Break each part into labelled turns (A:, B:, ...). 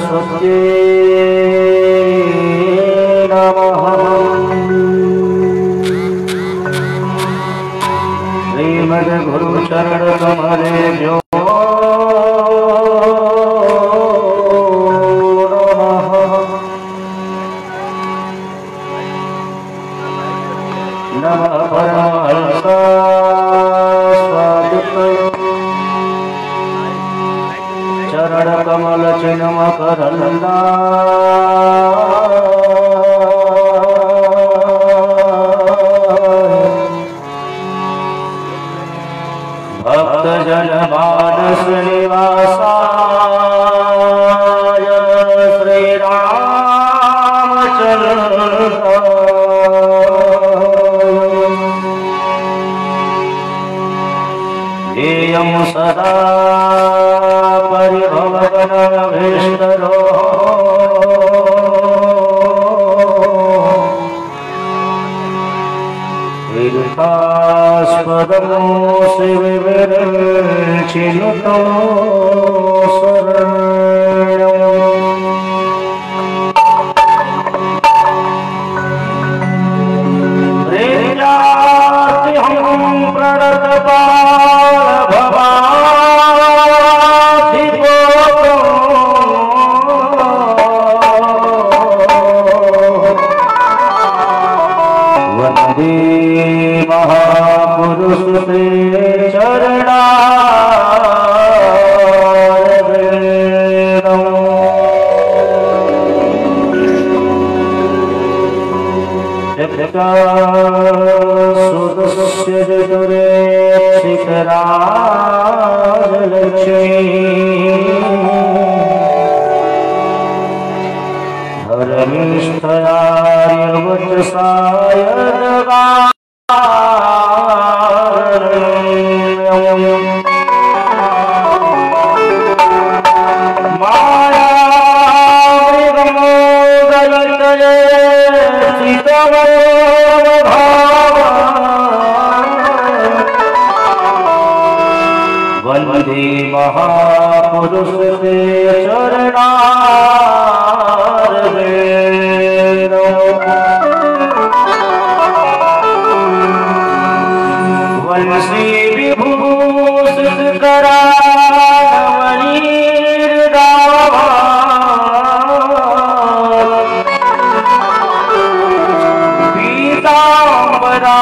A: सरस्वत्यै नमः। श्रीमद्गुरुचरणकमलेभ्यो नमः। चरण कमल चिन्म करंदा भक्त जन मानस निवासाय श्री रामचंद्र ध्येयं सदा परिभवगणभीष्टरो तीर्थास्पदं शिवविरचिनुतो शरणम्। प्रेत्यार्तिहं प्रणतपालभवाधिपोतो वन्दे महापुरुष ते चरणारविन्दम्। सुतस्य जतुरेक्षितराजलक्ष्मी धर्मिष्ठयार्यवचसाय जगारण्यम्। मायामृगमोदलतये वन्दे महापुरुष ते चरणारविन्दम्। वंशी विभूषित करावलीर्दावा पीताम्बरा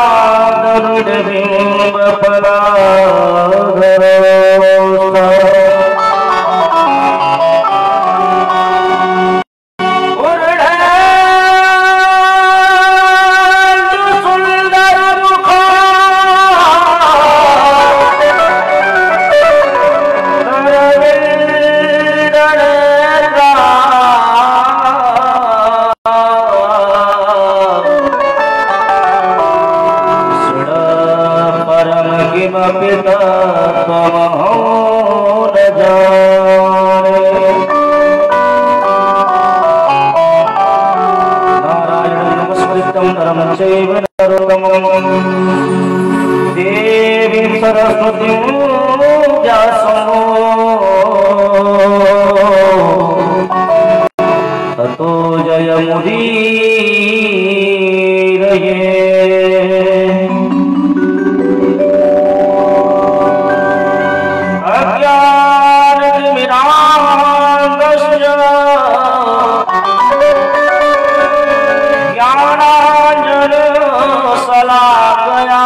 A: गरुडबिम्बफलाधरो देवी सरस्वती व्यासो ततो जयमुदीरये। अज्ञानतिमिरान्धस्य ज्ञानाञ्जनशलाकया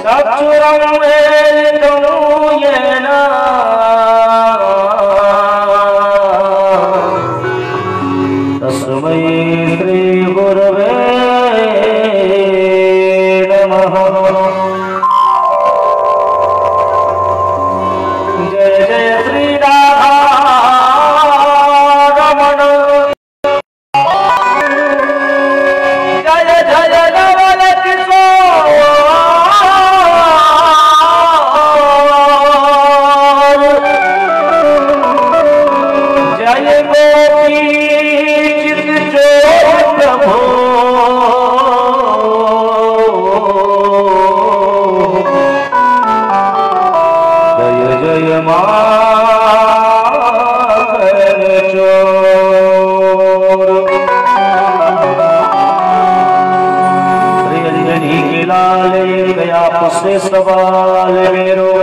A: चक्षुरुन्मीलितं येन माखन चोर। रंजनी के लाल गया पुसे सवाल मेरो,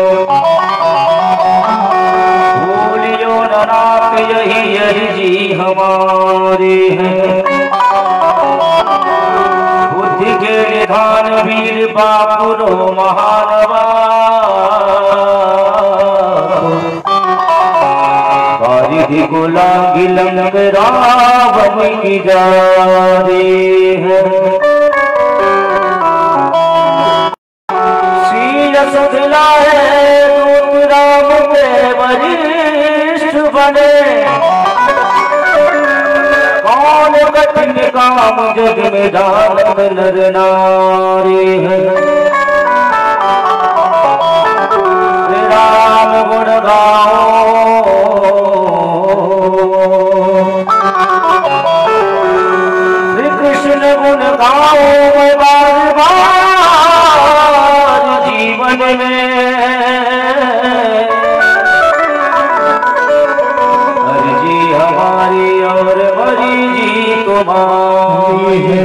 A: भूलियो नाक यही यही जी हमारे हैं। बुद्धि के निधान वीर बापुरो महानवा, कारिधि गुलांगी लंग रावण की जारी है। सीरस दिलाए दूत राम के वरिष्ठ बने, कौन कठिन काम जग में जानत नर नारी है। राम गुण गाओ श्री कृष्ण गुण गाओ मैं बार बार जीवन में। हरि जी हमारी और हरि जी तुम्हारी है।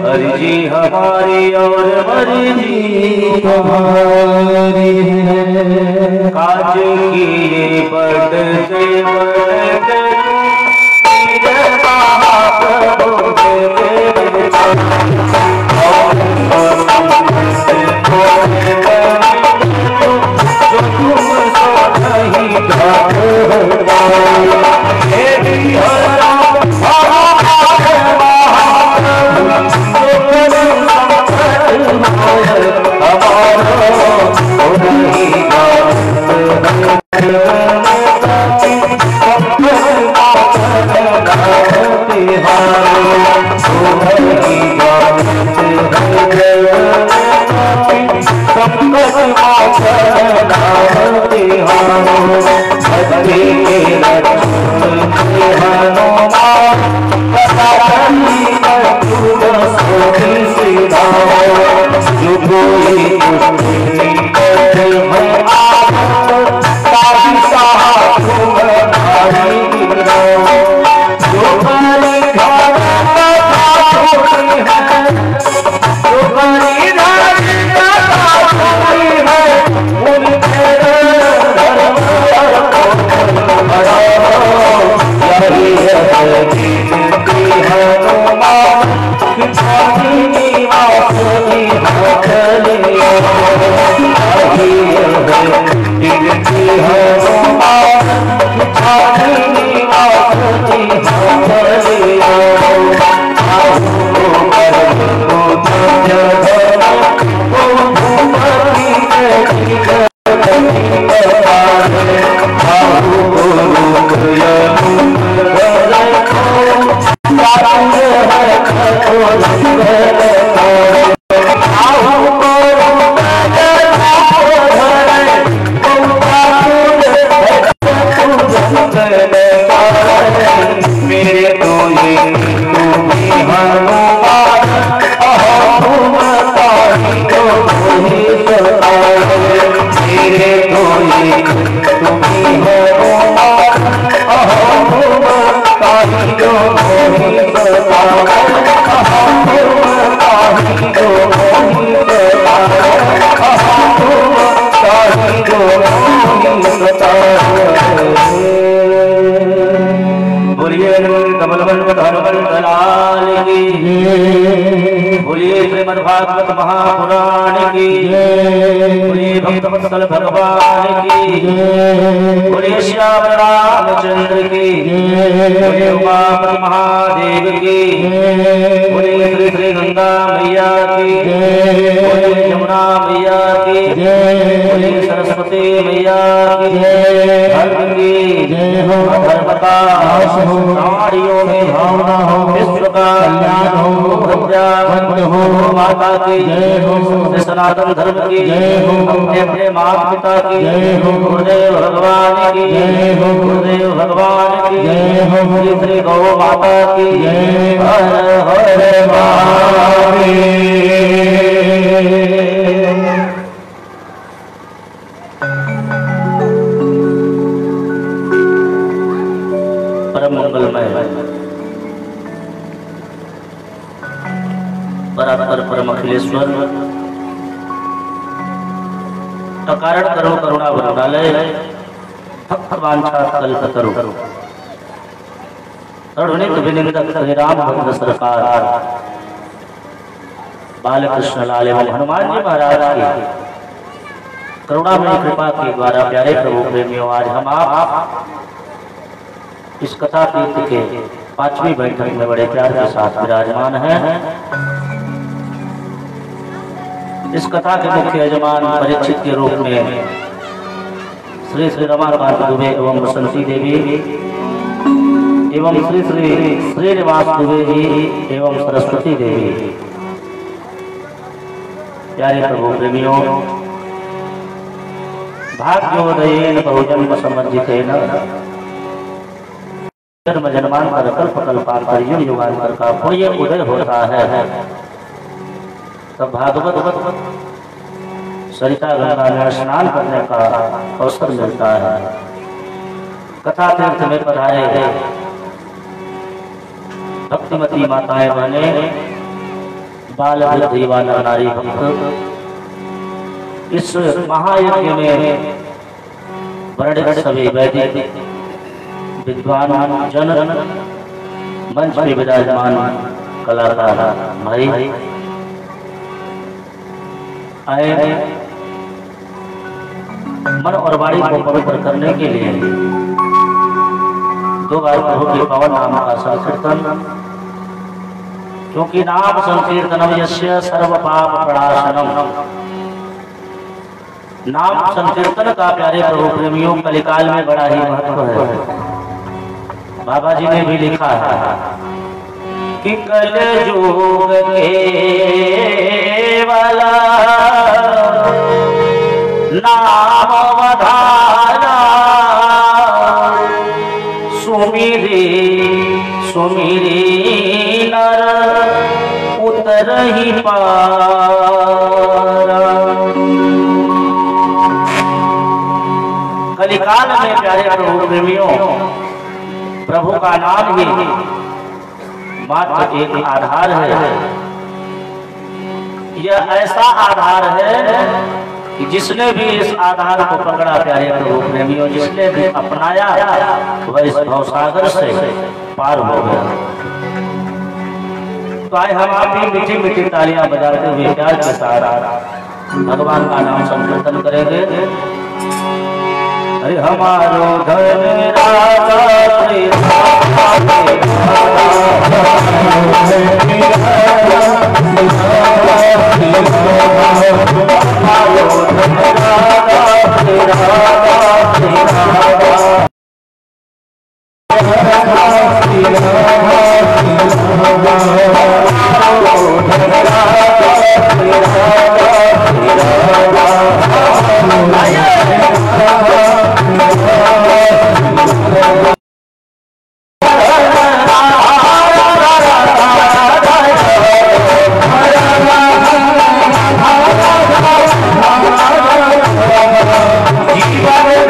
A: हरि जी हमारी और हरि जी तुम्हारी है। काज किए बढ़ते बढ़ते श्रीमद्भागवत महापुराण की बोलिए भक्तवत्सल भगवान की बोलिए श्याम रामचंद्र की बोलिए उमापति महादेव की बोलिए श्री श्री गंगा मैया की बोलिए यमुना मैया की बोलिए सरस्वती मैया की धर्म की धर्म का नारियों में भावना हो, विश्व का कल्याण हो, प्रज्ञावंत हो, माता की जय हो, सनातन धर्म की जय हो, अपने अपने माता पिता की जय हो, गुरुदेव भगवान की जय हो, गुरुदेव भगवान की जय हो, श्री श्री गौ माता की जय। हर हर महादेव। परम अखिलेश्वर अकारण करो करुणा वरुणालय भक्त वांछा कल्प करो तरुणित विनिंदक हरि राम भक्त सरकार बालकृष्ण लाल एवं हनुमान जी महाराज की करुणामयी कृपा के द्वारा प्यारे प्रभु प्रेमियों आज हम आप इस कथा तीर्थ के 5वीं बैठक में बड़े प्यार के साथ विराजमान हैं। इस कथा के मुख्य यजमान परीक्षित के रूप में श्री श्री रमाकांत दुबे एवं बसंती देवी एवं श्री श्री श्रीनिवास दुबे जी एवं सरस्वती देवी। प्यारे प्रभु प्रेमियों, भाग्योदयेन बहुजन्म समर्जितेन जन्म जन्मांतर कल्प कल्पांतर युग युगांतर का पुण्य उदय होता है तब भागवत सरिता गंगा में स्नान करने का अवसर मिलता है। कथा तीर्थ में पधारे भक्तिमती माताएं बहने बाल वृद्ध युवा नारी भक्त इस महायज्ञ में वर्णित सभी वैदिक विद्वान जन मंच में विराजमान कलाकार भाई आए मन और वाणी को पवित्र करने के लिए 2 बार प्रभु के पवन नाम का संकीर्तन, क्योंकि नाम संकीर्तनम यस्य सर्व पाप प्रणाशनम। नाम संकीर्तन का प्यारे प्रभु प्रेमियों कलिकाल में बड़ा ही महत्व है। बाबा जी ने भी लिखा है कि कल युग के वाला नाम वधारा सुमिरी सुमिरी नर उतर ही पारा। कलिकाल में प्यारे प्रभु प्रेमियों प्रभु का नाम ही मात्र एक आधार है। यह ऐसा आधार है कि जिसने भी इस आधार को पकड़ा प्यारे प्रभु प्रेमियों, जिसने भी अपनाया वह इस भवसागर से पार हो गया। तो आए हम आप भी मीठी मीठी तालियां बजाते हुए प्यार के साथ भगवान का नाम संकीर्तन करेंगे। अरे हमारो धन राजा जीवन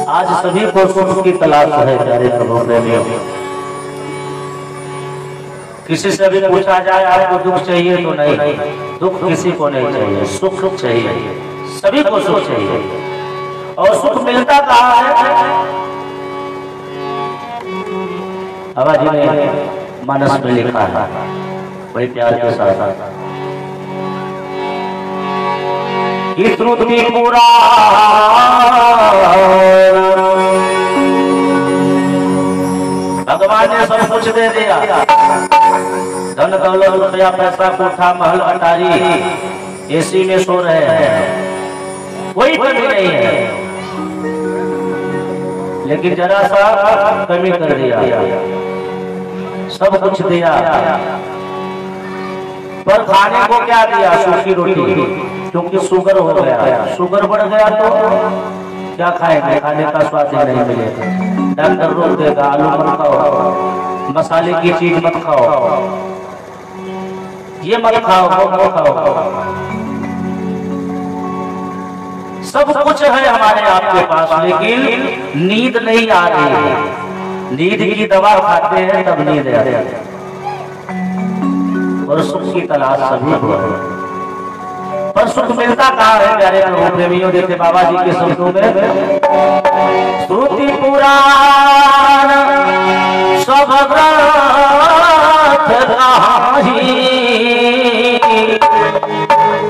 A: आज सभी को सुख की तलाश है प्यारे प्रभु प्रेमियों। किसी से भी पूछा जाए आपको दुख चाहिए तो नहीं, दुख किसी को नहीं चाहिए, सुख चाहिए, सभी को सुख चाहिए। और सुख मिलता कहाँ है? बाबा जी ने मानस में लिखा है बड़े प्यार के साथ कि श्रुति पुराण भगवान ने सब कुछ दे दिया, धन दौलत रुपया पैसा कोठा महल अटारी एसी में सो रहे हैं, कोई कमी नहीं है, लेकिन जरा सा कमी कर दिया, सब कुछ दिया पर खाने को क्या दिया? सूखी रोटी, क्योंकि शुगर हो गया, शुगर बढ़ गया तो क्या खाएंगे, खाने का स्वाद ही नहीं मिलेगा। डॉक्टर रोक देगा, आलू मत खाओ, मसाले की चीज मत खाओ, ये मत खाओ, वो मत खाओ। सब कुछ है हमारे आपके पास, लेकिन नींद नहीं आ रही है। नींद की दवा खाते हैं तब नींद आ रही है, और सुख की तलाश सभी को है, पर सुख मिलता कहाँ है प्यारे प्रभु प्रेमियों? देखते बाबा जी के शब्दों में, श्रुति पुराण सब ग्रंथ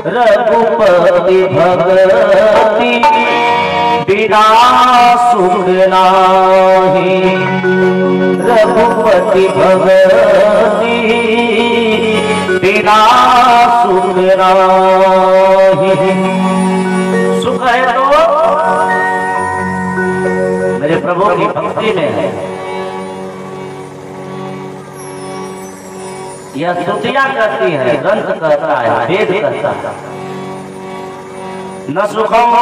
A: रघुपति भगति बिना सुख नाही, रघुपति भगति बिना सुख नाही। सुख है तो मेरे प्रभु की भक्ति में है। यह श्रुतियां कहती है, ग्रंथ कहता है, वेद कहता है, न सुखम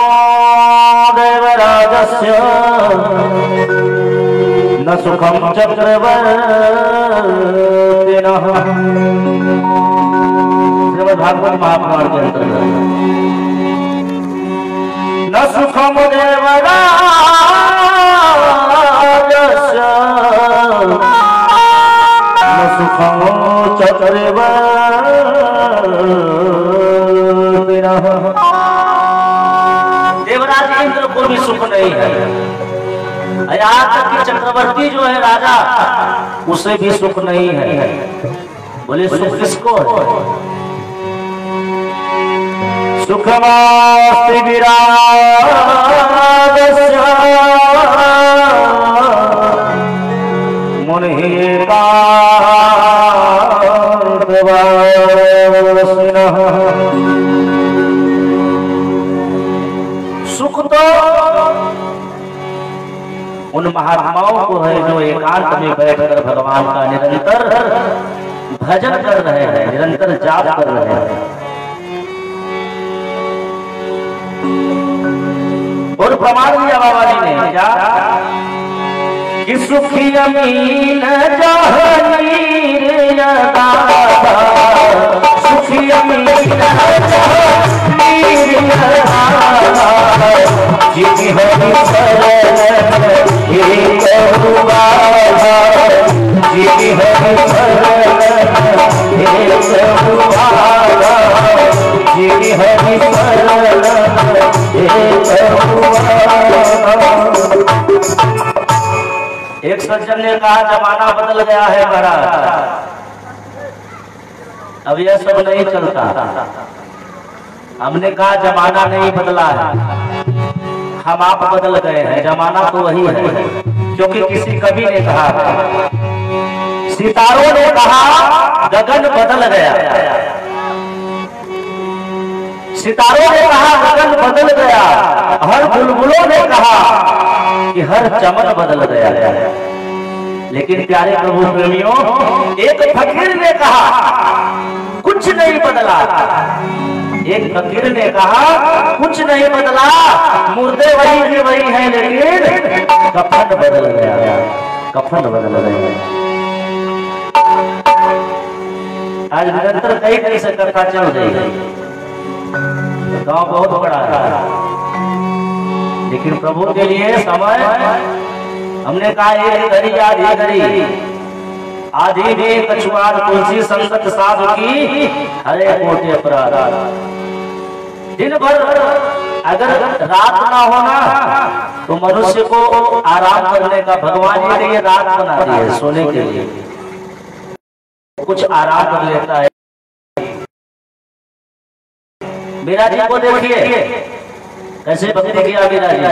A: देवराजस्य न सुखम चक्रवर्तिनः। भागवत महापुराण के अंतर्गत, न सुखम देवराजस्य न सुखम चक्रवर्तिनः। देवराज इंद्र को भी सुख नहीं है, यहाँ तक कि चक्रवर्ती जो है राजा, उसे भी सुख नहीं है। बोले सुख किसको है? सुखमास्ति विरागस्य मुनिः कान्तवासिनः। सुख तो उन महात्माओं को है जो एकांत में बैठकर भगवान का निरंतर भजन कर रहे हैं, निरंतर जाप कर रहे हैं। और प्रमाण दिया बाबा जी ने क्या कि सुखी अमीन जहानीर दाता, सुखी अमीन जहानीर दाता, जिनि हरि शरण एक हुआ जिनि हरि शरण एक हुआ जिनि हरि शरण एक हुआ। एक सज्जन ने कहा जमाना बदल गया है महाराज, अब यह सब नहीं चलता। हमने कहा जमाना नहीं बदला है, हम आप बदल गए हैं, जमाना तो वही है। क्योंकि किसी कवि ने कहा, सितारों ने कहा गगन बदल गया, सितारों ने कहा गगन बदल गया, हर बुलबुलों ने कहा कि हर चमन बदल गया। लेकिन प्यारे प्रभु प्रेमियों, एक फकीर ने कहा कुछ नहीं बदला, एक फकीर ने कहा कुछ नहीं बदला, मुर्दे वही के वही हैं, लेकिन कफन बदल गया, कफन बदल गया। आज निरंतर कई कई से कथा चल रही है, गांव बहुत बड़ा है, लेकिन प्रभु के लिए समय हमने कहा एक घड़ी आधी घड़ी, आधी भी कछुआर तुलसी संगत साधु की हरे कोटे अपराध। दिन भर अगर रात ना होना तो मनुष्य को आराम करने का भगवान के लिए रात बना दी है, सोने के लिए कुछ आराम कर लेता है। मीरा जी को देखिए कैसे भक्ति किया मीरा जी ने।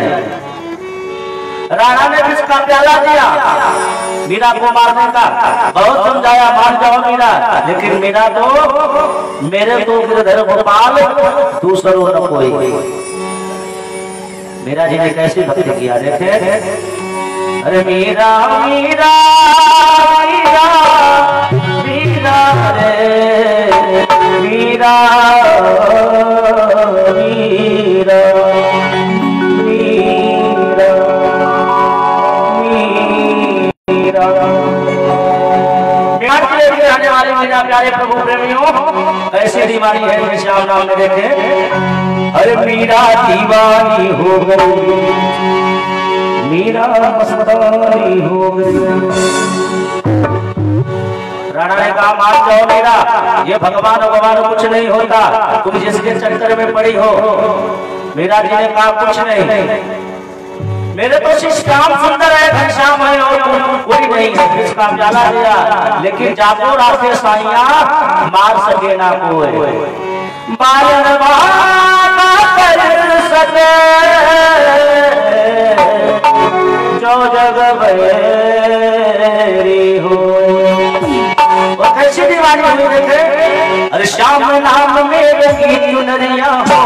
A: राणा ने किसका प्याला दिया मीरा को मारने का, बहुत समझाया मान जाओ मीरा, लेकिन मीरा तो मेरे तो गिरधर गोपाल दूसरों न कोई। मीरा जी ने कैसी भक्ति किया देखे। अरे मीरा मीरा मीरा मीरा रे मीरा मीरा आने वाले मेरा प्यारे प्रभु प्रेमियों, ऐसी दीवानी है श्याम नाम में देखे। अरे मीरा दीवानी हो गई, मीरा मस्तानी हो गई। राणा ने कहा मान जाओ मीरा, ये भगवान भगवान कुछ नहीं होता, तुम जिसके चक्कर में पड़ी हो। मीरा जी ने कहा कुछ नहीं, मेरे तो श्याम सुंदर है, घनश्याम है और कोई नहीं है, इसका प्याला दिया, लेकिन जाको रास्ते साइया मार सके ना कोई। मारवा कर सके जो जग बैरी हो। और कैसी दीवानी हुई देखे। अरे श्याम नाम मेरे की चुनरिया हो,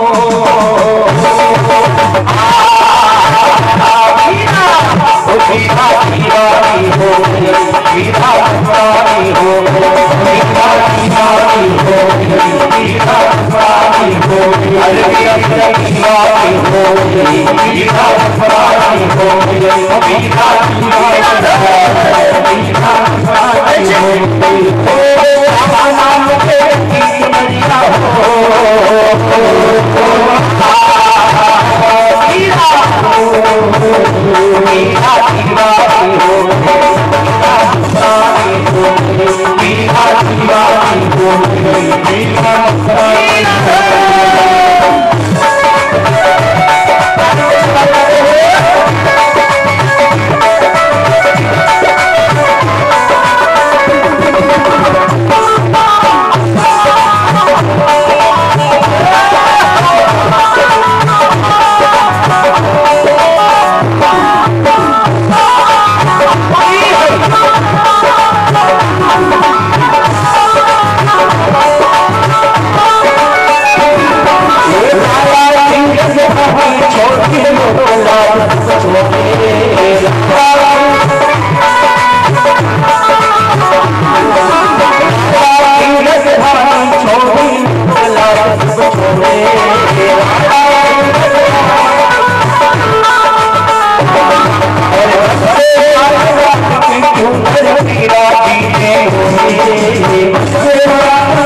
A: मीरा दीवानी हो गई, मीरा दीवानी हो गई, मीरा दीवानी हो गई, मीरा दीवानी हो गई। अरे मीरा दीवानी हो गई, मीरा दीवानी हो गई, मीरा दीवानी हो गई। ओ नाम के चुनरिया हो, मीरा दीवानी हो गई, मीरा दीवानी हो गई, मीरा दीवानी हो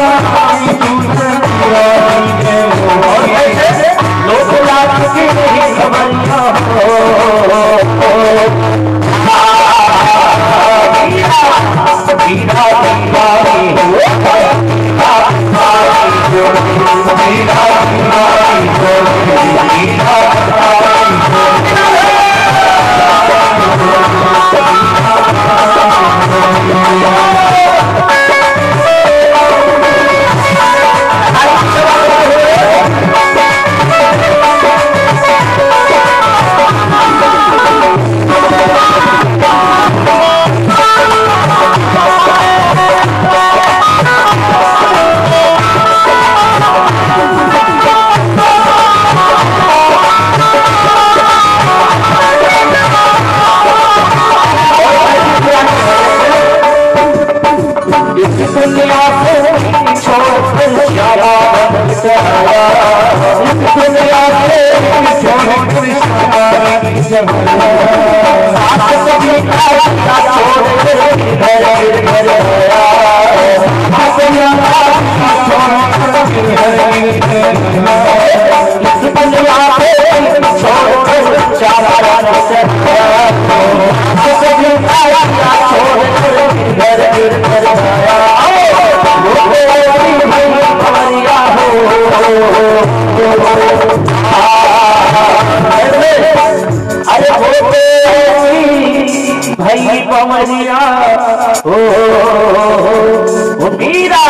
A: भाई पवनिया ओ मीरा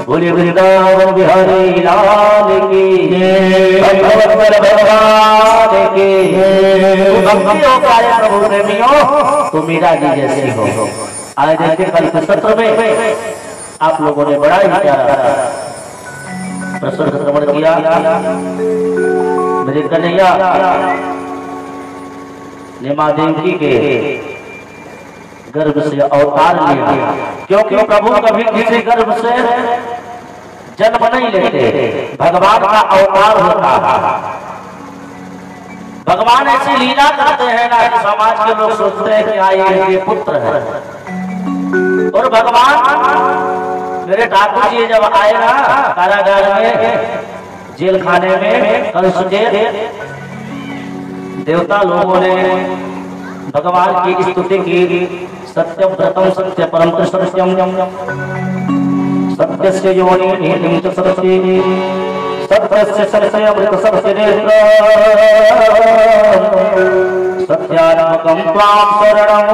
A: बोले वृंदावन बिहारी लाल की भगवान की भक्तियों कार्य प्रभु प्रेमियों तो मीरा जी जैसे हो। आज देखते कल के सत्र में आप लोगों ने बड़ा ही प्यारा प्रसंग श्रवण किया। मेरे कन्हैया ने मां देवकी के गर्भ से अवतार लिया, क्योंकि प्रभु कभी किसी गर्भ से जन्म नहीं लेते, भगवान का अवतार होता है। भगवान ऐसी लीला करते हैं ना कि समाज के लोग सोचते हैं कि हाँ ये पुत्र है। और भगवान मेरे ठाकुर जी जब आए ना कारागार में, जेल खाने में, कल सुबह देवता लोगों ने भगवान की स्तुति की। सत्यम व्रतम सत्य परम सत्यम सत्यस्य योनिं च सरस्वती सत्यस्य सरस्य अमृत सरस्य नेत्र सत्यात्मकं त्वां शरणं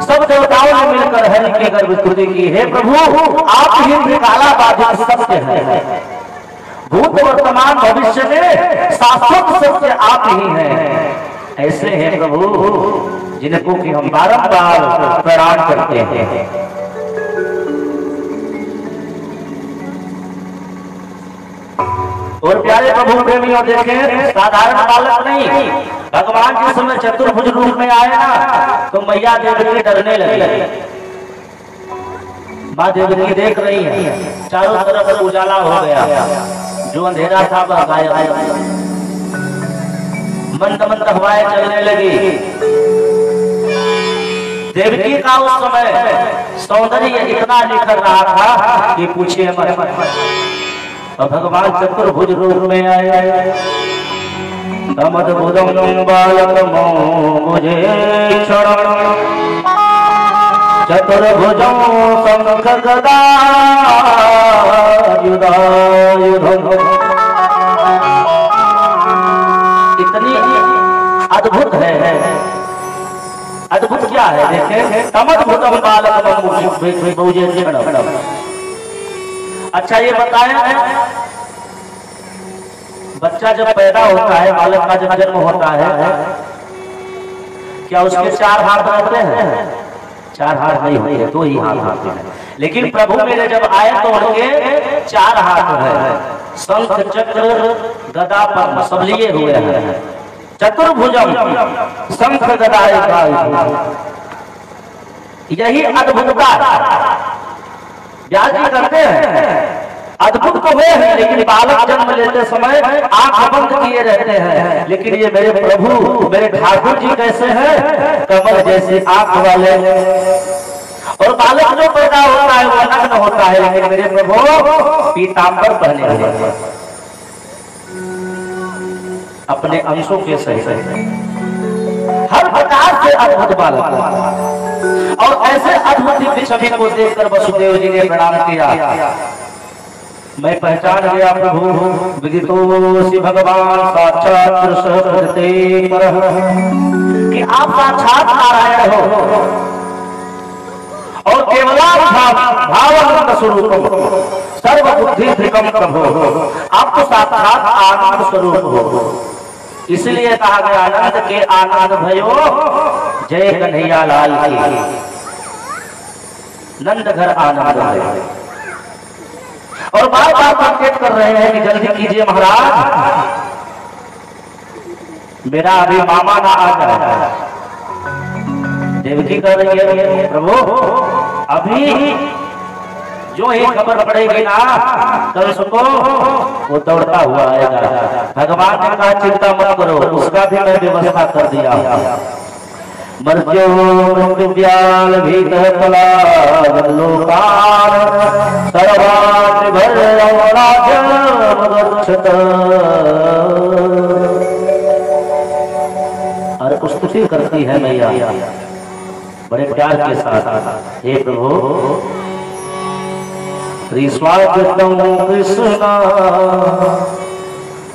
A: सब देवताओं ने मिलकर हरि के गर्भ स्तुति की। हे प्रभु, आप ही काला बाधित सत्य है, भूत वर्तमान भविष्य में शाश्वत सत्य आप ही हैं। ऐसे हैं प्रभु जिनको कि हम बारंबार प्रणाम करते हैं। और प्यारे प्रभु प्रेमियों देखें, साधारण बालक नहीं, भगवान जिस समय चतुर्भुज रूप में आए ना तो मैया देवकी डरने लगी। माँ देवकी देख रही है, चारों तरफ उजाला हो गया, जो अंधेरा था वह गायब, मंद मंद हवाएं चलने लगी। देवकी का उस समय सौंदर्य इतना निखर रहा था कि पूछिए मत। और भगवान चतुर्भुज रूप में आए। तमद्भुतं बालकमो मुझे क्षण चतुर्भुजं शंख गदा युधायुधम्। इतनी अद्भुत है। अद्भुत क्या है देखें, तमद्भुतं बालकमो मुझे क्षण। अच्छा ये बताएं, बच्चा जब पैदा होता है, बालक का जब जन्म होता है, क्या उसके चार हाथ रहते हैं? चार हाथ नहीं होते, दो ही हाथ होते हैं। लेकिन प्रभु मेरे जब आए तो उनके चार हाथ हैं, शंख चक्र गदा पद्म सब लिए हुए हैं। चतुर्भुजम शंख गदा, यही अद्भुतता व्यास जी करते हैं। अद्भुत तो वे हैं, लेकिन बालक जन्म लेते समय आंख बंद किए रहते हैं। लेकिन ये मेरे प्रभु मेरे ठाकुर जी कैसे हैं? कमल जैसे आंख वाले। और बालक जो पैदा होता है वो नग्न होता है, लेकिन मेरे प्रभु पीतांबर पहने हुए अपने अंशों के सही हर प्रकार से अद्भुत बालक। और ऐसे अद्भुत छवि को देखकर वसुदेव जी ने प्रणाम किया। मैं पहचान गया प्रभु विदितोऽसि भगवान साक्षात् पुरुषः प्रकृते परः, कि आप साक्षात नारायण हो और केवलाभावानंद स्वरूपम सर्वबुद्धि ध्रुवम प्रभो, आप तो साक्षात आनंद स्वरूप हो। इसलिए कहा गया आनंद के आनंद भयो जय कन्हैया लाल की, नंद घर आनंद भयो। और बार बार संकेत कर रहे हैं कि जल्दी कीजिए महाराज, मेरा अभी मामा ना आ जाए। देवकी कर रही है प्रभु अभी जो ही खबर पड़ेगी ना कल सुबह वो दौड़ता हुआ आएगा। भगवान ने कहा चिंता मत करो, उसका भी मैं व्यवस्था कर दिया। मर्त्यो मृत्युव्याल भीतर लोकान सर्वान् भर्यवराजमगच्छत। और स्तुति करती है मैया बड़े प्यार के साथ, हे प्रभु श्री स्वागतम कृष्णा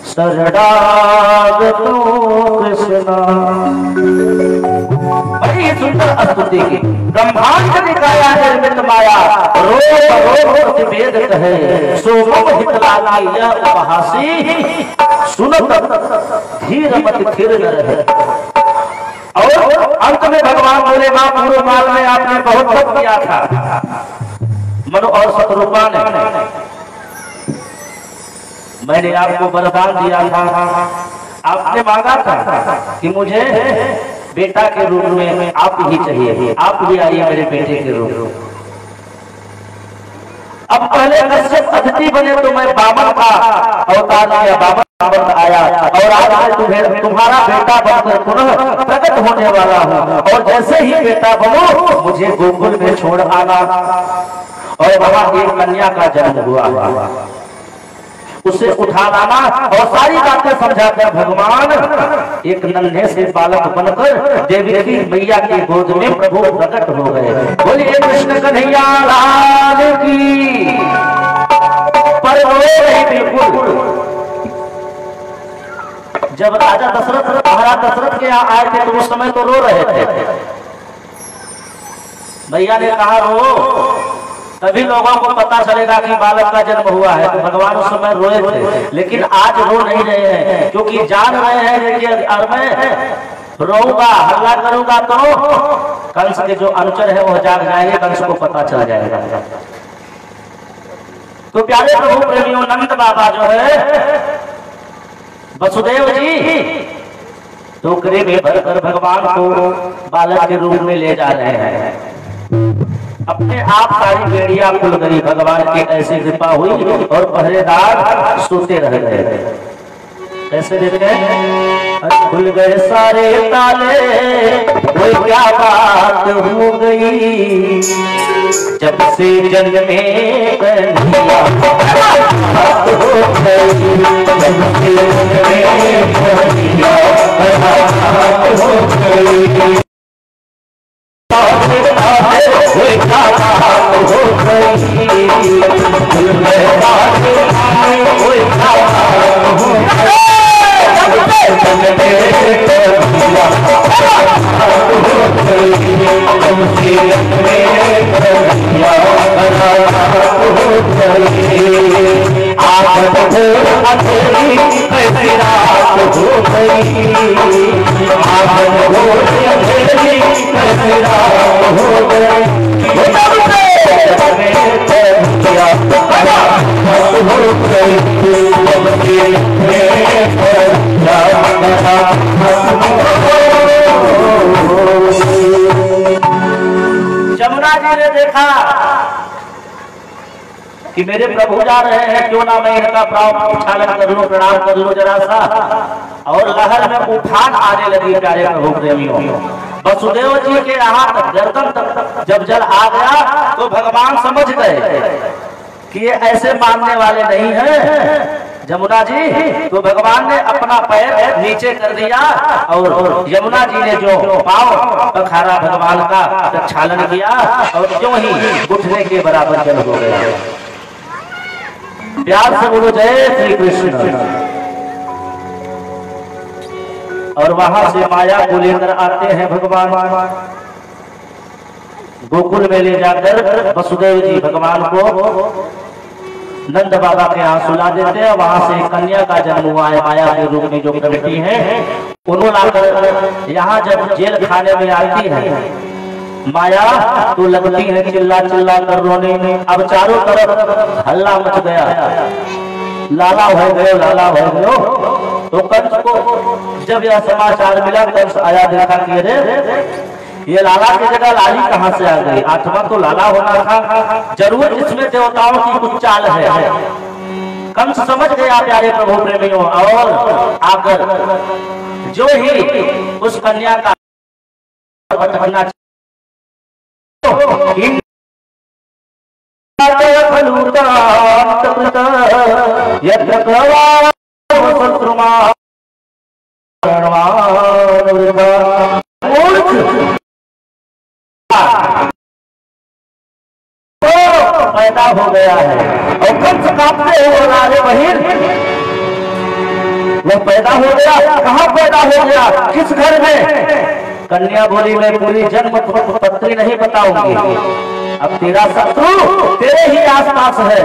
A: शरणागतो कृष्णा। बड़ी सुंदर स्तुति की ब्रह्मांड निकाया निर्मित माया रोग रोग वेद कहे सोमम हितलागी यह उपहासी सुनत धीर मत थिर न रहे। और अंत में भगवान बोले मां पूर्व काल में आपने बहुत तप किया था मनु और शत्रुपा ने, मैंने आपको वरदान दिया था, आपने मांगा था कि मुझे बेटा के रूप में आप ही चाहिए, आप भी आइए मेरे बेटे के रूप में। अब पहले कश्यप अतिथि बने तो मैं बामन का अवतार लिया, बामन आया और आज मैं तुम्हारा बेटा बनकर पुनः प्रकट होने वाला हूँ। और जैसे ही बेटा बनो मुझे गोकुल में छोड़ आना। और वहां एक कन्या का जन्म हुआ, उसे उठा लाना और सारी बातें समझाकर भगवान एक नन्हे से बालक बनकर देवी की मैया की गोद में प्रभु प्रकट हो गए। बोलिए कृष्ण कन्हैया लाल की। पर बिल्कुल जब राजा दशरथ महाराज दशरथ के यहाँ आए थे तो उस समय तो रो रहे थे। मैया ने कहा रो, तभी लोगों को पता चलेगा कि बालक का जन्म हुआ है। तो भगवान उस समय रोए थे, लेकिन आज रो नहीं रहे हैं क्योंकि जान रहे हैं कि मैं रोऊंगा हल्ला करूंगा तो कंस के जो अनुचर है वो जाग जाएंगे, कंस को पता चल जाएगा। तो प्यारे प्रभु प्रेमियों नंद बाबा जो है वसुदेव जी टोकरे में भरकर भगवान को बालक के रूप में ले जा रहे हैं। अपने आप सारी बेड़ियां खुल गई, भगवान की ऐसी कृपा हुई और पहरेदार सोते रह गए। कैसे देते हैं खुल गए सारे ताले, कोई क्या बात हो गई जब से जन्म में कन्हैया हो गई, जब से जन्म में कन्हैया हो गई। कोई क्या बात हो गई, कोई क्या बात हो गई। जमुना जी ने देखा कि मेरे प्रभु जा रहे हैं, क्यों ना मैं इनका प्रक्षालन कर लूं, प्रणाम कर लूं जरा सा। और लहर में उफान आने लगी प्यारे प्रभु प्रेमियों। वसुदेव जी के यहाँ तक गर्दन तक जब जल आ गया तो भगवान समझ गए कि ये ऐसे मानने वाले नहीं हैं जमुना जी। तो भगवान ने अपना पैर नीचे कर दिया और यमुना जी ने जो पांव पखारा भगवान का प्रक्षालन किया और क्यों ही घुटने के बराबर जल हो गया। प्यार से बोलो जय श्री कृष्ण। और वहां से माया को लेकर आते हैं भगवान, गोकुल में ले जाकर वसुदेव जी भगवान को नंद बाबा के यहाँ सुला देते हैं। वहां से कन्या का जन्म हुआ है, माया के रूप में जो प्रगति है। उन्होंने लाकर यहाँ जब जेल खाने में आती है माया तो लगती है चिल्ला चिल्ला कर रोने। अब चारों तरफ हल्ला मच गया, लाला हो गए, लाला हो गए। तो कंस को जब यह समाचार मिला, कंस आया, देखा कि अरे ये लाला की जगह लाली कहां से आ गई। आत्मा तो लाला होना था, जरूर इसमें देवताओं की कुछ चाल है। कंस समझ गया प्यारे प्रभु प्रेमियों, और आकर जो ही उस कन्या का पैदा हो गया है। और कंस कांपते हुए राजे बहिर वो पैदा हो गया। कहाँ पैदा हो गया, किस घर में? कन्या बोली मैं पूरी जन्म पत्री नहीं बताऊंगी, अब तेरा शत्रु तेरे ही आसपास है।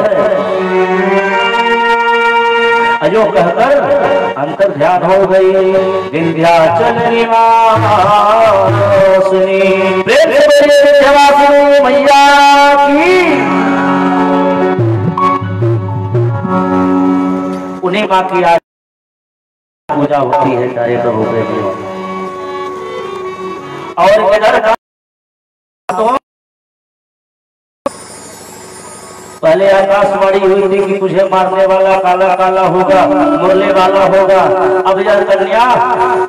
A: अयो कहकर अंतर ध्यान हो गई। विंध्याचल निवासिनी प्रेम से बोलिए विंध्यवासिनी मैया की। उन्हीं माँ की आज पूजा होती है प्यारे प्रभु प्रेमियों। और इधर का तो पहले आकाशवाणी हुई थी कि तुझे मारने वाला काला काला होगा, मुरले वाला होगा। अब यह कन्या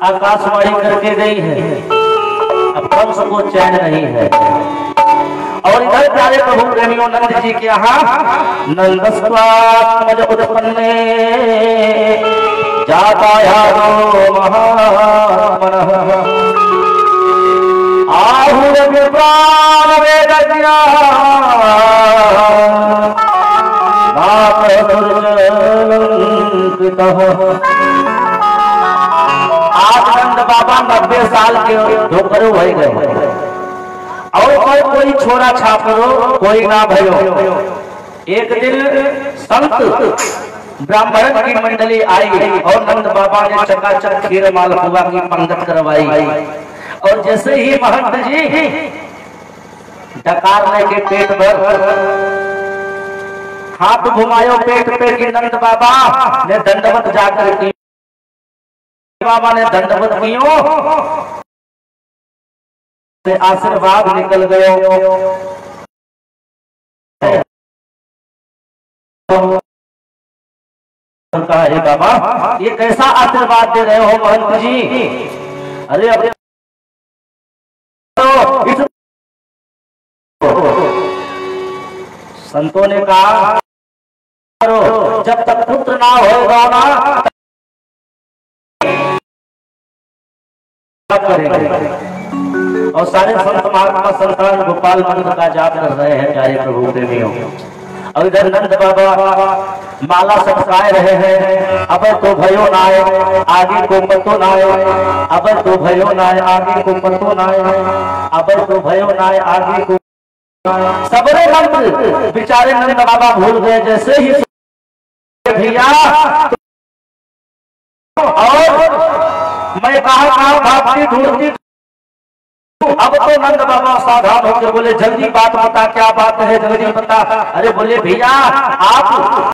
A: आकाशवाणी करके गई है, अब कंस को चैन नहीं है। और इधर प्यारे प्रभु प्रेमियों नंद जी के यहाँ नंदस्वात्मज उत्पन्ने जाता यादो महात्मनः आहुर विप्राण वेदज्ञा आज नंद बाबा 90 साल के धोकर हो गए। और कोई छोरा छापरो कोई ना भयो। एक दिन संत ब्राह्मण की मंडली आई और नंद बाबा ने चकाचक खीर मालपुआ की पंगत करवाई। और जैसे ही महंत जी डकारने के पेट भर हाथ घुमायो पेट पे कि नंद बाबा ने दंडवत जाकर की। बाबा ने दंडवत कियो से आशीर्वाद निकल गयो। अरे बाबा ये कैसा आशीर्वाद दे रहे हो महंत जी? अरे अब तो संतों ने कहा जब तक पुत्र ना होगा ना करेंगे। और सारे संत महात्मा संतान गोपाल मंत्र का जाप कर रहे हैं प्यारे प्रभु प्रेमियों। और इधर नंद बाबा माला सटकाए रहे हैं। अब तो भयो ना आगे को पतो ना, अब तो भयो ना आगे को पतो ना, अब तो भयो ना आगे को। सबरे मंत्र बेचारे नंद बाबा भूल गए। जैसे ही भैया और मैं कहा भागती ढूंढती। अब तो नंद बाबा सावधान होकर बोले जल्दी बात बता, क्या बात है जल्दी बता। अरे बोले भैया आप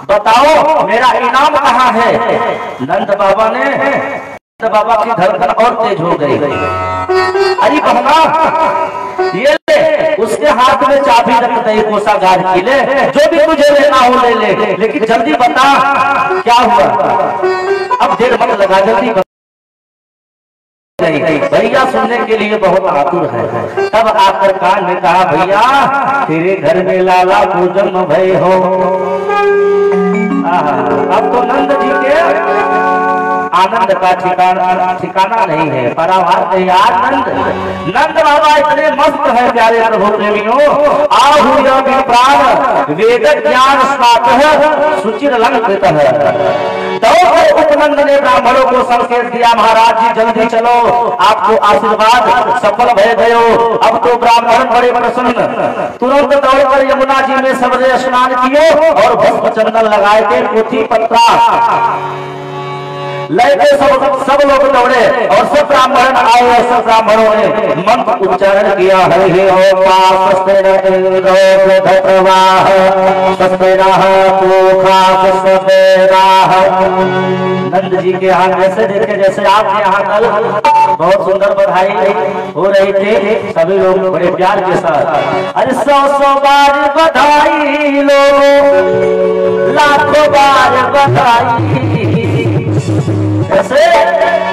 A: बताओ मेरा इनाम कहाँ है? नंद बाबा ने नंद बाबा की धड़कन और तेज हो गई। अरे बहना ये ले, उसके हाथ में चाबी रख दे कोषागार की, ले जो भी तुझे लेना हो ले ले, लेकिन जल्दी बता क्या हुआ। अब देर मत लगा, जल्दी बता। भैया सुनने के लिए बहुत आतुर है। तब आकर कान ने कहा भैया तेरे घर में लाला को जन्म भय हो। अब तो नंद जी के आनंद का ठिकाना नहीं है। पराभार आनंद नंद बाबा इतने मस्त है प्यारे प्रभु प्रेमियों। आहूय प्राण वेद ज्ञान स्नातः सुचिर लंकृत है। तो उपनंद ने ब्राह्मणों को संकेत दिया, महाराज जी जल्दी चलो, आपको आशीर्वाद सफल भय गयो। अब तो ब्राह्मण बड़े प्रसन्न, तुरंत दौड़कर यमुना जी में सबने स्नान किए और भस्म चंदन लगाए थे। पोथी पत्रा लेके सब लोग दौड़े और सब ब्राह्मण आए और सब ब्राह्मणों ने मंत्र उच्चारण किया। हरि ओम नंद जी के यहाँ ऐसे देखे जैसे आपके यहाँ कल बहुत सुंदर बधाई हो रही थी, सभी लोग बड़े प्यार के साथ। अरे 100 बार बधाई लो, लाखों बार बधाई। ऐसे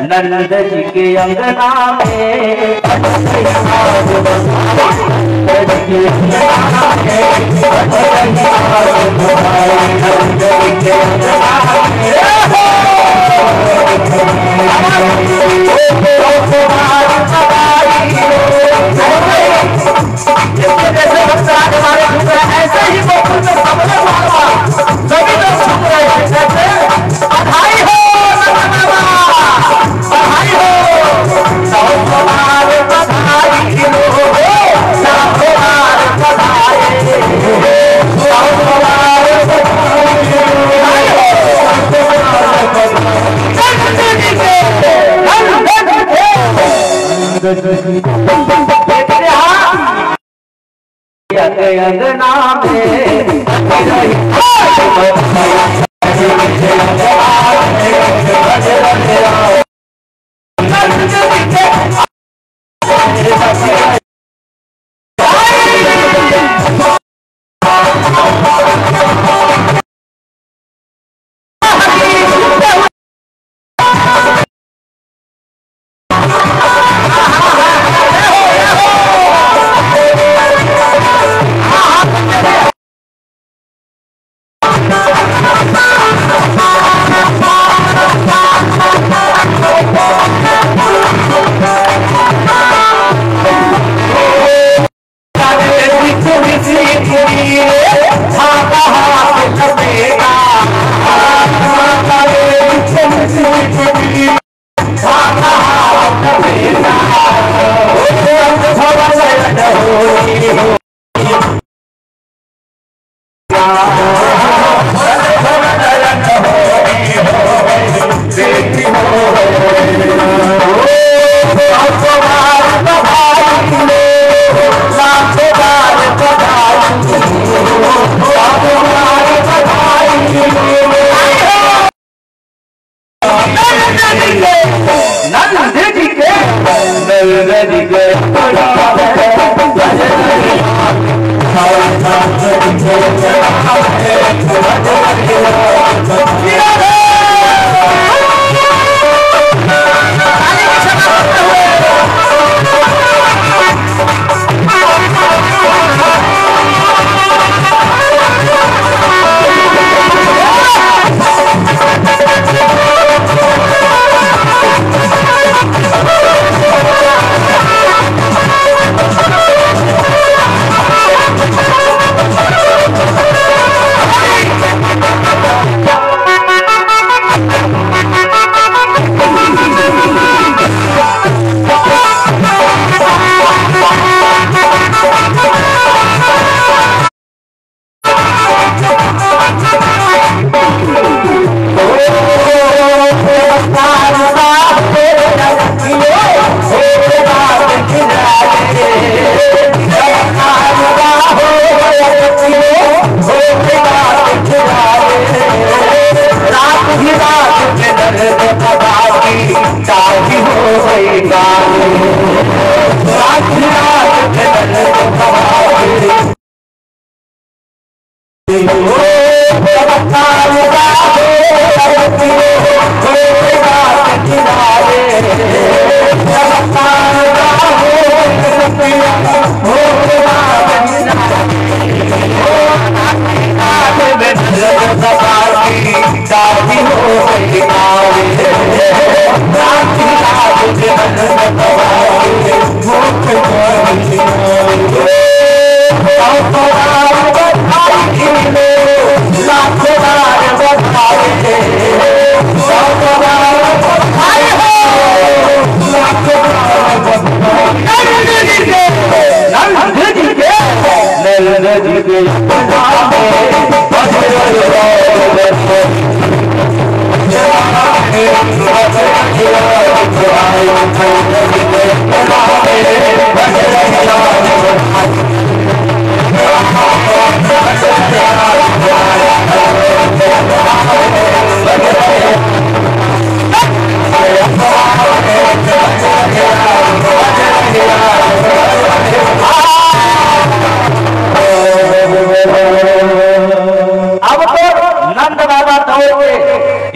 A: नंद जी के अंगना में ऐसे ही सभी लोग सुन रहे हैं। बधाई हो अंगना में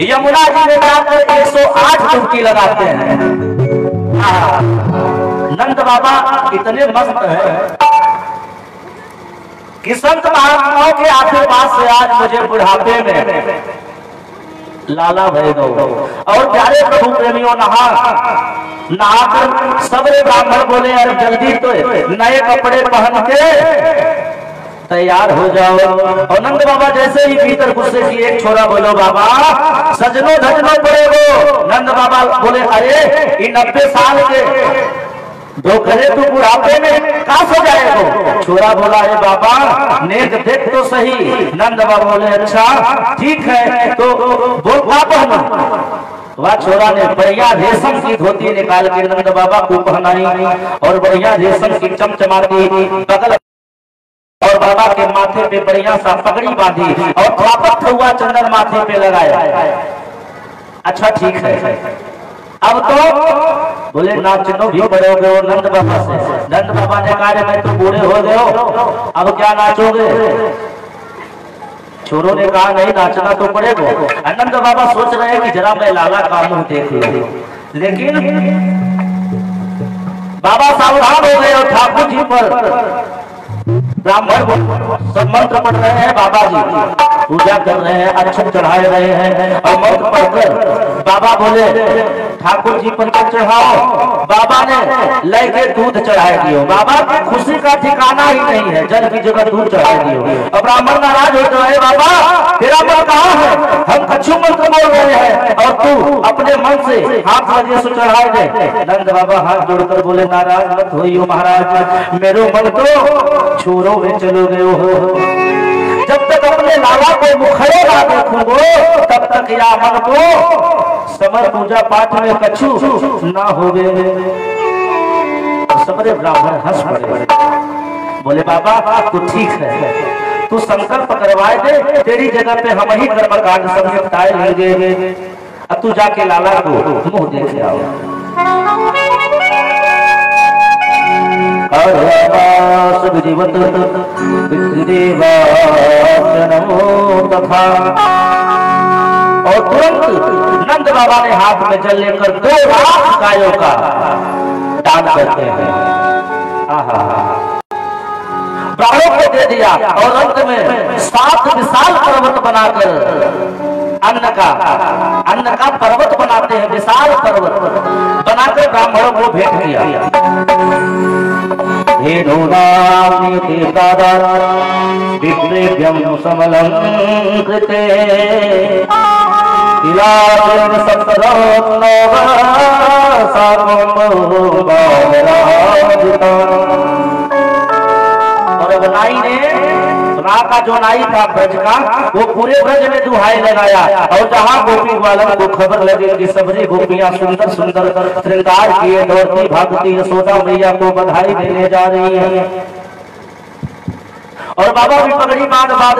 A: यमुना जी में जाकर 108 डुबकी लगाते हैं। नंद बाबा इतने मस्त है कि संत महात्माओं के आशीर्वाद से आज मुझे बुढ़ापे में लाला भय गौ और प्यारे प्रभु प्रेमियों नहाकर सबरे ब्राह्मण बोले अरे जल्दी तो नए कपड़े पहन के तैयार हो जाओ। और नंद बाबा जैसे ही भीतर गुस्से की एक छोरा बोलो बाबा सजनो धजनो पड़ेगो। नंद बाबा बोले अरे ये 90 साल के दो करे तू बुढ़ापे में कहाँ सो जाएगो। छोरा बोला अरे बाबा नेक देख तो सही। नंद बाबा बोले अच्छा ठीक है तो बोल क्या पहनो। वह छोरा ने बढ़िया रेशम की धोती निकाल के नंद बाबा को पहनाई और बढ़िया रेशम की चमचमाती बगल और बाबा के माथे पे बढ़िया सा पगड़ी बांधी और प्राप्त हुआ चंदन माथे पे लगाया। अच्छा ठीक है अब तो बोले नाचनो भी पड़ोगे नंद बाबा से। नंद बाबा ने कहा मैं तो बूढ़े हो गए हो अब क्या नाचोगे। छोरों ने कहा नहीं नाचना तो पड़ेगा। नंद बाबा सोच रहे हैं कि जरा मैं लाला का मुंह देख लूं लेकिन बाबा सावधान हो गए और ठाकुर जी पर ब्राह्मण सब मंत्र पढ़ रहे हैं। बाबा जी पूजा कर रहे हैं अक्षत चढ़ाए रहे हैं और मंत्र पढ़कर बाबा बोले ठाकुर जी पर चढ़ाओ। बाबा ने लेके दूध चढ़ाए दियो। बाबा की खुशी का ठिकाना ही नहीं है जल की जगह दूध चढ़ाए दियो। और ब्राह्मण नाराज हो जाए बाबा तेरा मन कहाँ है हम अच्छू मंत्र बोल रहे हैं और तू अपने मन से हाथ लगे से चढ़ाए दे। नंद बाबा हाथ जोड़कर बोले नाराज मत होइयो महाराज मेरो मन तो छोरो में चलो गए हो। जब तक अपने लाला को मुखड़े ना देखूंगो तब तक या मन को समर पूजा पाठ में कछु ना हो गए। सबरे ब्राह्मण हंस पड़े बोले बाबा तू ठीक है तू संकल्प करवाए दे तेरी जगह पे हम ही कर्मकांड सब निपटाए लेंगे। अब तू जाके लाला को मुंह देख आओ। जीवत तथा और तुरंत नंद बाबा ने हाथ में जल लेकर 2 लाख गायों का दान करते हैं। ब्राह्मणों को दे दिया और अंत में 7 विशाल पर्वत बनाकर अन्न का पर्वत बनाते हैं। विशाल पर्वत बनाकर ब्राह्मणों को भेंट किया। विप्रेभ्यं समलं कृते और अब नाई ने का जो नाई था ब्रज का वो पूरे ब्रज में दुहाई लगाया। और जहाँ गोपी ग्वालन को खबर लगे कि सबरी गोपियां सुंदर सुंदर श्रृंगार किए दौड़ती भागती यशोदा मैया को बधाई देने जा रही है। और बाबा भी पगड़ी बांध कर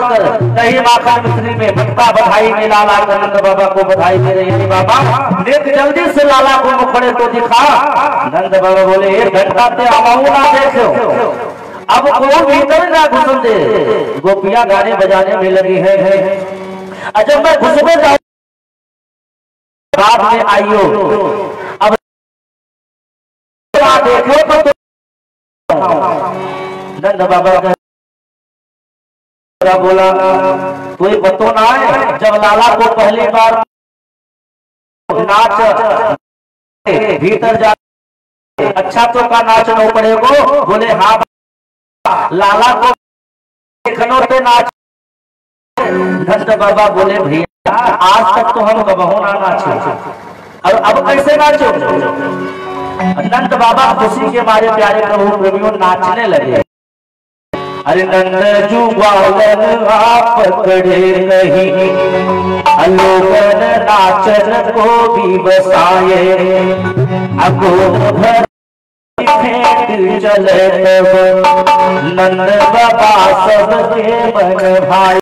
A: दही माखन मिश्री में भटका बधाई में लाला नंद बाबा को बधाई दे रही थी। बाबा देख जल्दी से लाला को मुखड़े तो दिखा। नंद बाबा बोले 1 घंटा ते आऊ ना देखो अब को भीतर ना घुसन दे। गोपियां गाने बजाने में लगी है। जब मैं घुसने जाऊं बाद में आइयो अब देखो तो नंद बाबा बोला कोई बतो ना है। जब लाला को पहली बार नाच भीतर जा अच्छा तो का नाचना पड़ेगो। बोले हाँ लाला को देखनो तो नाच। नंद बाबा बोले भैया आज तक तो हम कबहू ना नाचे और अब कैसे नाचो। नंद बाबा खुशी के मारे प्यारे प्रभु प्रेमियों नाचने लगे। अरे नंद जुबालन आप पकड़े नहीं लोगन नाचन को भी बसाए। अगोधर भेंट चले नंद बाबा सबके बन भाई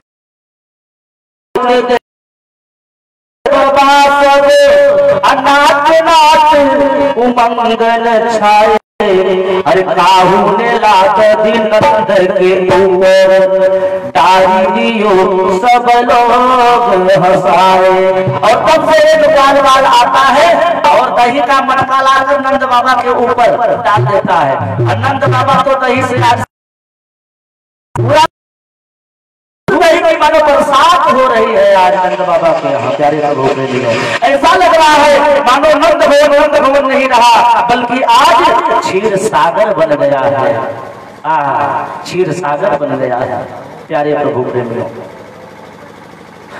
A: बाबा सब अनाथ नाथ उमंगल छाए। अरे काहू ने लात दिन नंद के ऊपर डारी दियो सब लोग हंसाए। और तब से एक जानवर आता है और दही का मटका लाकर नंद बाबा के ऊपर डाल देता है। और नंद बाबा तो दही से पूरा दही की मानो बरसात हो रही है आज नंद बाबा के यहाँ प्यारे ऐसा लग रहा है मानो नंद भवन नहीं रहा बल्कि आज क्षीर सागर बन गया है। क्षीर सागर बन गया है प्यारे प्रभु प्रेमियों।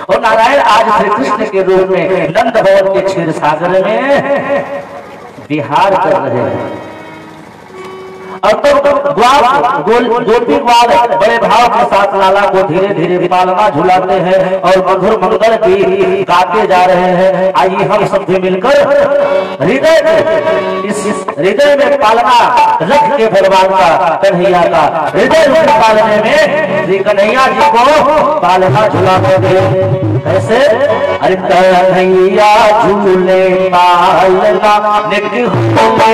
A: और नारायण आज श्री कृष्ण के रूप में नंद भवन के क्षीर सागर में विहार कर रहे हैं। और तब गोपी ग्वाल बड़े भाव के साथ लाला को धीरे धीरे पालना झुलाते हैं और मधुर मंगल भी गाते जा रहे हैं। आइए हम सब भी मिलकर इस हृदय में पालना रख के भगवान का कन्हैया का हृदय में पालने में श्री कन्हैया जी को पालना झुलाते हैं। कैसे? अरे कन्हैया झूले पालना नित्य झूला